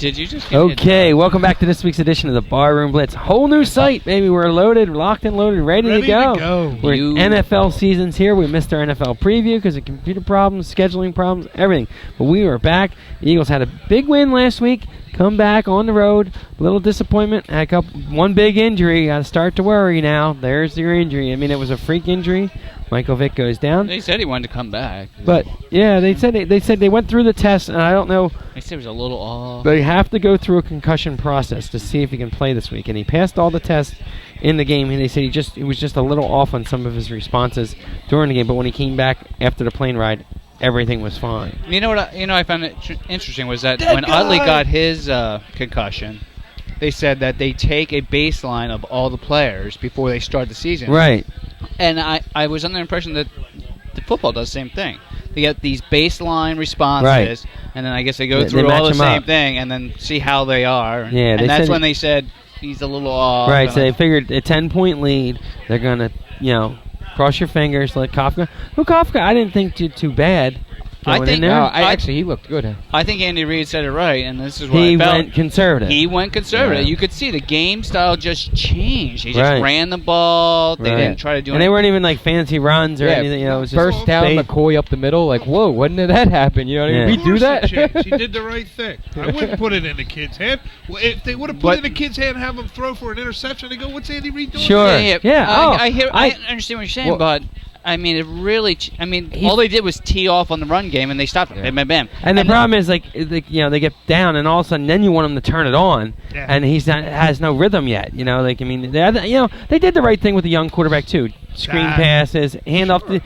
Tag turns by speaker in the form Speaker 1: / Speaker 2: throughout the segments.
Speaker 1: Did you just?
Speaker 2: Okay, welcome back to this week's edition of the Barroom Blitz. Whole new site, baby. We're loaded, locked and loaded, ready to go. We're NFL season's here. We missed our NFL preview because of computer problems, scheduling problems, everything. But we are back. The Eagles had a big win last week. Come back on the road. A little disappointment. Had one big injury. Got to start to worry now. There's your injury. I mean, it was a freak injury. Michael Vick goes down.
Speaker 1: They said he wanted to come back.
Speaker 2: But yeah, they said they went through the test, and I don't know.
Speaker 1: They said it was a little off.
Speaker 2: They have to go through a concussion process to see if he can play this week, and he passed all the tests in the game. And they said he was just a little off on some of his responses during the game. But when he came back after the plane ride, everything was fine.
Speaker 1: You know what? I found it interesting was that when Utley got his concussion, they said that they take a baseline of all the players before they start the season.
Speaker 2: Right.
Speaker 1: And I was under the impression that the football does the same thing. They get these baseline responses, and then I guess they go through all the same thing and then see how they are.
Speaker 2: Yeah,
Speaker 1: and that's when they said he's a little off.
Speaker 2: Right, so they figured a 10-point lead. They're going to, cross your fingers, let Kafka. Kafka, I didn't think did too bad.
Speaker 3: Actually, he looked good.
Speaker 1: I think Andy Reid said it right, and this is what
Speaker 2: he
Speaker 1: I felt.
Speaker 2: went conservative.
Speaker 1: He went conservative.
Speaker 2: Yeah.
Speaker 1: You could see the game style just changed. He just ran the ball. They didn't try to do anything.
Speaker 2: And they weren't even like fancy runs or anything. It was just
Speaker 3: first down, McCoy up the middle. Like, whoa, when did that happen? You know what I mean? We do that?
Speaker 4: He did the right thing. I wouldn't put it in the kid's hand. If they would have put it in the kid's hand and have him throw for an interception, they go, what's Andy Reid doing?
Speaker 2: Sure.
Speaker 1: I understand what you're saying, but I mean, it really. All they did was tee off on the run game, and they stopped it. Bam, bam, bam.
Speaker 2: And the problem is, they get down, and all of a sudden, then you want him to turn it on, and has no rhythm yet. They did the right thing with the young quarterback too. Screen passes, hand off to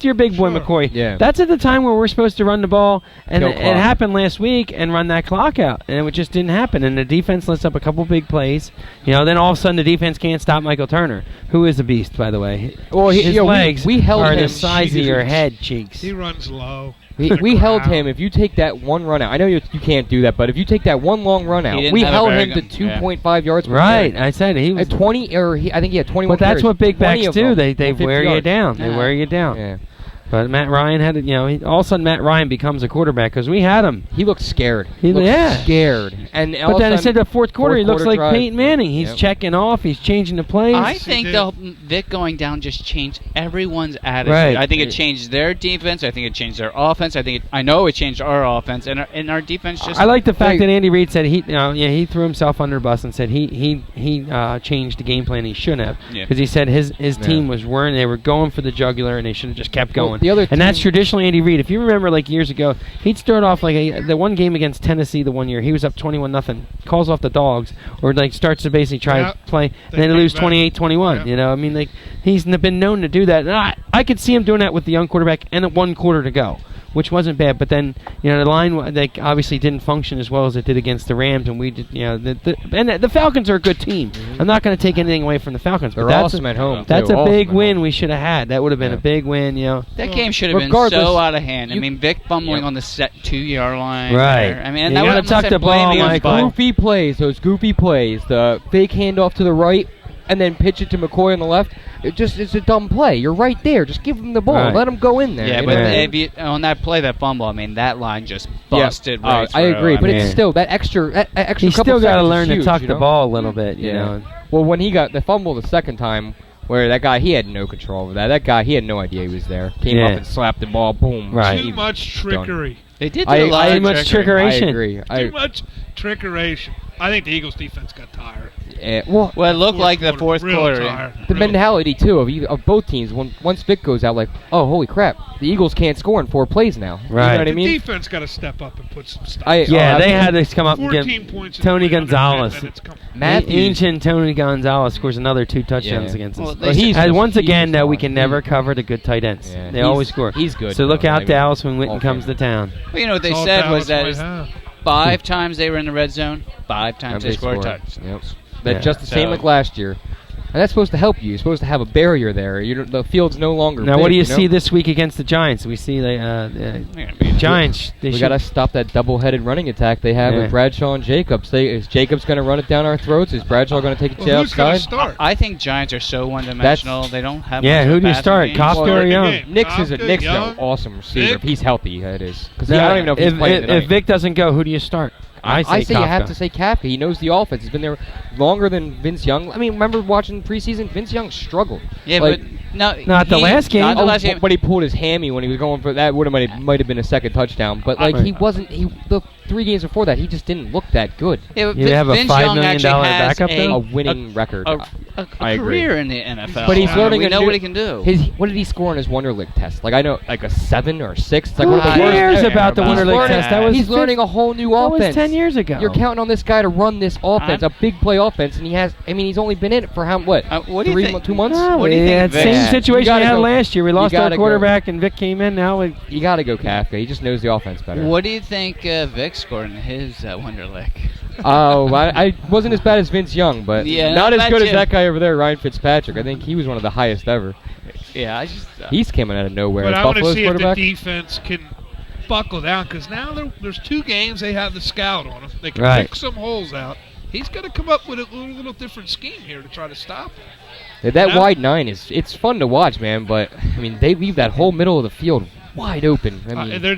Speaker 2: your big boy McCoy. Yeah. That's at the time where we're supposed to run the ball, and it happened last week and run that clock out, and it just didn't happen. And the defense lets up a couple big plays. Then all of a sudden the defense can't stop Michael Turner, who is a beast, by the way.
Speaker 3: Well,
Speaker 2: his legs
Speaker 3: we held
Speaker 2: are
Speaker 3: him.
Speaker 2: the size of your head cheeks.
Speaker 4: He runs low.
Speaker 3: We held him. If you take that one run out, I know you can't do that, but if you take that one long run out, we held him to 2.5 yards per
Speaker 2: right,
Speaker 3: carry.
Speaker 2: I said he was
Speaker 3: 20, I think he had 21.
Speaker 2: But that's what big backs do. They wear you
Speaker 3: yards.
Speaker 2: down. They wear you down. Yeah. But Matt Ryan had all of a sudden Matt Ryan becomes a quarterback because we had him.
Speaker 3: He looked scared.
Speaker 2: He looked
Speaker 3: scared.
Speaker 2: But then I said the fourth quarter, he looks like Peyton Manning. He's checking off. He's changing the plays.
Speaker 1: I think Vic going down just changed everyone's attitude.
Speaker 2: Right.
Speaker 1: I think it changed their defense. I think it changed their offense. I know it changed our offense, and our defense just.
Speaker 2: I like the fact that Andy Reid said he threw himself under the bus and said he changed the game plan. He shouldn't have because he said his team was they were going for the jugular and they should have just kept going. And that's traditionally Andy Reid. If you remember, like years ago, he'd start off like the one game against Tennessee the one year. He was up 21-0, calls off the dogs, or like starts to basically try to play, and then they lose 28-21. He's been known to do that. And I could see him doing that with the young quarterback and 1 quarter to go, which wasn't bad. But then the line obviously didn't function as well as it did against the Rams, and we did. The Falcons are a good team. Mm-hmm. I'm not going to take anything away from the Falcons.
Speaker 3: They're awesome at home.
Speaker 2: That's a big win we should have had. That would have been a big win.
Speaker 1: That game should have been so out of hand. Vic fumbling on the set 2-yard line.
Speaker 2: Right.
Speaker 1: There.
Speaker 2: You got to tuck the ball, Michael.
Speaker 3: Those goofy plays, the fake handoff to the right, and then pitch it to McCoy on the left. It's a dumb play. You're right there. Just give him the ball. Let him go in there.
Speaker 1: Yeah, but on that play, that fumble, that line just busted right through.
Speaker 3: I agree, but it's still that extra
Speaker 2: He's still got to learn to tuck the ball a little bit,
Speaker 3: you know. Well, when he got the fumble the second time, where that guy, he had no control of that. That guy, he had no idea he was there. Came up and slapped the ball. Boom.
Speaker 2: Right.
Speaker 4: Too much trickery.
Speaker 1: They did a lot of
Speaker 2: trickery.
Speaker 3: I agree.
Speaker 4: Too much trickery. I think the Eagles defense got tired.
Speaker 1: Well, it looked like the fourth quarter.
Speaker 3: The mentality, too, of both teams. Once Vic goes out, like, oh, holy crap, the Eagles can't score in 4 plays now.
Speaker 2: Right.
Speaker 3: You know what I mean?
Speaker 4: The defense got to step up and put some stuff.
Speaker 2: They had to come up and get
Speaker 4: points
Speaker 2: Tony Gonzalez. Ancient Tony Gonzalez scores another 2 touchdowns against us. Once again, though, we can never cover the good tight ends. Yeah. They always score.
Speaker 3: He's good.
Speaker 2: So look out, Dallas, when Witten comes to town.
Speaker 1: Well, what they said was that 5 times they were in the red zone, 5 times they scored touchdowns.
Speaker 3: That's just the same like last year. And that's supposed to help you. You're supposed to have a barrier there. The field's no longer
Speaker 2: now,
Speaker 3: big,
Speaker 2: what do you see this week against the Giants? We see the Giants.
Speaker 3: We got to stop that double-headed running attack they have with Bradshaw and Jacobs. Is Jacobs going to run it down our throats? Is Bradshaw going to take it outside?
Speaker 4: Start?
Speaker 1: I think Giants are so one-dimensional. They don't have
Speaker 2: who do you start? Kafka or Young?
Speaker 3: Nick's an awesome receiver. If he's healthy, that is. Because I don't even know if he's playing tonight.
Speaker 2: If Vic doesn't go, who do you start? I say
Speaker 3: you have to say Kafka. He knows the offense. He's been there longer than Vince Young. I mean, remember watching preseason? Vince Young struggled.
Speaker 1: Yeah,
Speaker 3: like,
Speaker 1: but
Speaker 2: not the last game.
Speaker 1: Not the last game.
Speaker 3: But he pulled his hammy when he was going for that. Might have been a second touchdown. But like he wasn't. The 3 games before that, he just didn't look that good.
Speaker 1: Yeah,
Speaker 2: you have a $5 million backup there?
Speaker 3: A winning record.
Speaker 1: A career in the NFL.
Speaker 3: But he's learning.
Speaker 1: We know what he can do.
Speaker 3: What did he score on his Wonderlic test? Like I know, like a 7 or 6. It's like
Speaker 2: who cares about the Wonderlic test?
Speaker 3: He's learning a whole new offense.
Speaker 2: That was 10 years ago.
Speaker 3: You're counting on this guy to run this offense, a big play offense, and he has. I mean, he's only been in it for
Speaker 1: what do you think?
Speaker 3: 2 months.
Speaker 1: What do you think?
Speaker 2: Same situation we had last year. We lost our quarterback, and Vic came in. Now
Speaker 3: you got to go Kafka. He just knows the offense better.
Speaker 1: What do you think Vic scored in his Wonderlic?
Speaker 3: Oh, I wasn't as bad as Vince Young, but not as good as that guy over there, Ryan Fitzpatrick. I think he was one of the highest ever.
Speaker 1: Yeah, I just
Speaker 3: he's coming out of nowhere.
Speaker 4: But I want to see if the
Speaker 3: quarterback.
Speaker 4: Defense can buckle down, because now there's 2 games they have the scout on them. They can pick some holes out. He's going to come up with a little different scheme here to try to stop him.
Speaker 3: Yeah, that wide 9 it's fun to watch, man. But I mean, they leave that whole middle of the field wide open. I mean,
Speaker 4: they're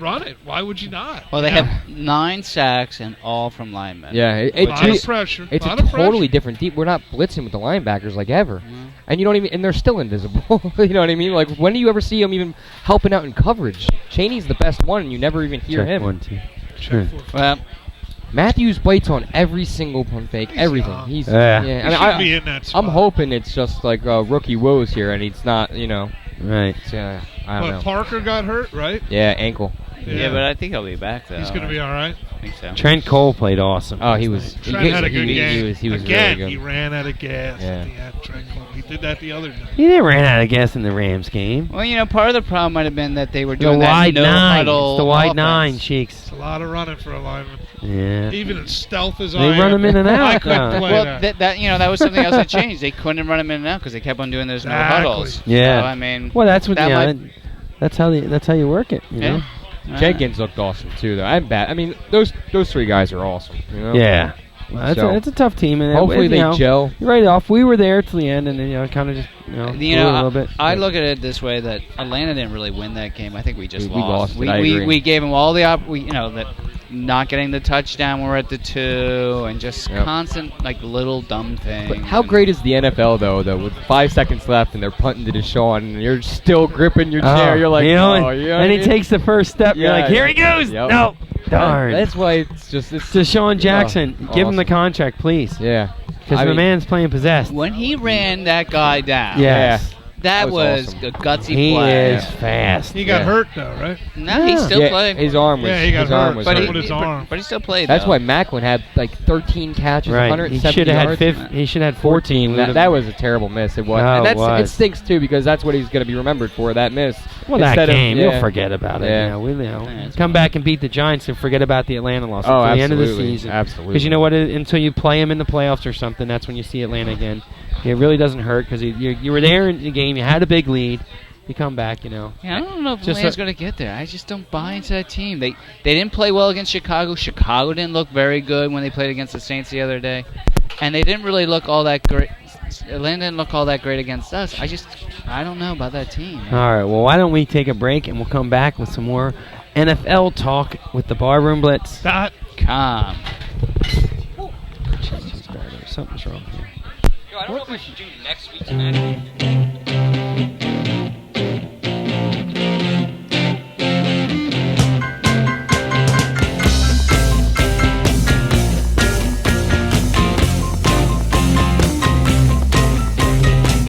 Speaker 4: running. Why would you not?
Speaker 1: Well, they have 9 sacks and all from linemen.
Speaker 3: Yeah,
Speaker 4: a lot of pressure.
Speaker 3: It's a totally different deep. We're not blitzing with the linebackers like ever, and you don't even. And they're still invisible. You know what I mean? Like, when do you ever see them even helping out in coverage? Cheney's the best one, and you never even hear him.
Speaker 2: 1, 2.
Speaker 1: Sure. Well,
Speaker 3: Matthews bites on every single pump fake, everything. He's
Speaker 4: He should be in that spot.
Speaker 3: I'm hoping it's just like rookie woes here, and he's not.
Speaker 2: Right.
Speaker 3: I don't know.
Speaker 4: Parker got hurt, right?
Speaker 3: Yeah, ankle.
Speaker 1: Yeah, but I think he'll be back though.
Speaker 4: He's going to be all right.
Speaker 1: I think so.
Speaker 2: Trent Cole played awesome.
Speaker 3: Oh, he was.
Speaker 4: Trent had a good game.
Speaker 3: He was
Speaker 4: Again,
Speaker 3: really good.
Speaker 4: he ran out of gas.
Speaker 3: Yeah.
Speaker 4: Trent Cole. He did that the other night.
Speaker 2: He didn't ran out of gas in the Rams game.
Speaker 1: Well, part of the problem might have been that they were doing
Speaker 2: the wide
Speaker 1: that no-huddle
Speaker 2: It's the wide
Speaker 1: offense.
Speaker 2: 9, Cheeks.
Speaker 4: It's a lot of running for a lineman.
Speaker 2: Yeah.
Speaker 4: Even as stealth as
Speaker 2: They run him in and out.
Speaker 4: I couldn't play
Speaker 1: Well,
Speaker 4: that.
Speaker 1: that was something else that changed. They couldn't run him in and out because they kept on doing those no huddles.
Speaker 2: Yeah.
Speaker 1: So, I mean,
Speaker 2: well, that's what. That's how you work it. You know.
Speaker 3: Jenkins looked awesome too, though. I'm bad. I mean, those 3 guys are awesome. You know?
Speaker 2: Yeah. Well, it's a tough team, and
Speaker 3: hopefully they gel.
Speaker 2: Right off, we were there till the end, and then kind of just a little bit.
Speaker 1: I look at it this way: that Atlanta didn't really win that game. I think we just
Speaker 3: lost.
Speaker 1: We gave them all the that not getting the touchdown. We're at the 2, and just constant little dumb things.
Speaker 3: But how great is the NFL though? With 5 seconds left, and they're punting to Deshaun, and you're still gripping your chair. You're like,
Speaker 2: and he takes the first step. You're like, here he goes.
Speaker 3: Yep.
Speaker 2: No. Darn.
Speaker 3: That's why it's
Speaker 2: Deshaun Jackson. Give him the contract, please.
Speaker 3: Yeah.
Speaker 2: Because the man's playing possessed.
Speaker 1: When he ran that guy down.
Speaker 2: Yes.
Speaker 1: That was
Speaker 3: awesome.
Speaker 1: a gutsy play.
Speaker 2: He is fast.
Speaker 4: He got hurt though, right?
Speaker 1: No, he still played.
Speaker 3: His arm was.
Speaker 4: Yeah, he got hurt.
Speaker 3: Was
Speaker 1: but he still played.
Speaker 3: That's why Macklin had 13 catches, 170 yards.
Speaker 2: He should have had 14.
Speaker 3: That was a terrible miss. It was. And it stinks too, because that's what he's going to be remembered for. That miss.
Speaker 2: Well, that game, you'll forget about it. Yeah. Come back and beat the Giants and forget about the Atlanta loss at the end of the season.
Speaker 3: Absolutely.
Speaker 2: Because you know what? Until you play him in the playoffs or something, that's when you see Atlanta again. It really doesn't hurt because you were there in the game. You had a big lead. You come back, Yeah,
Speaker 1: I don't know if Atlanta's going to get there. I just don't buy into that team. They didn't play well against Chicago. Chicago didn't look very good when they played against the Saints the other day. And they didn't really look all that great. Atlanta didn't look all that great against us. I don't know about that team. Man.
Speaker 2: All right, well, why don't we take a break and we'll come back with some more NFL talk with the Barroom Blitz.
Speaker 1: .com.
Speaker 2: Something's wrong here.
Speaker 3: I don't know if I should do next week's match.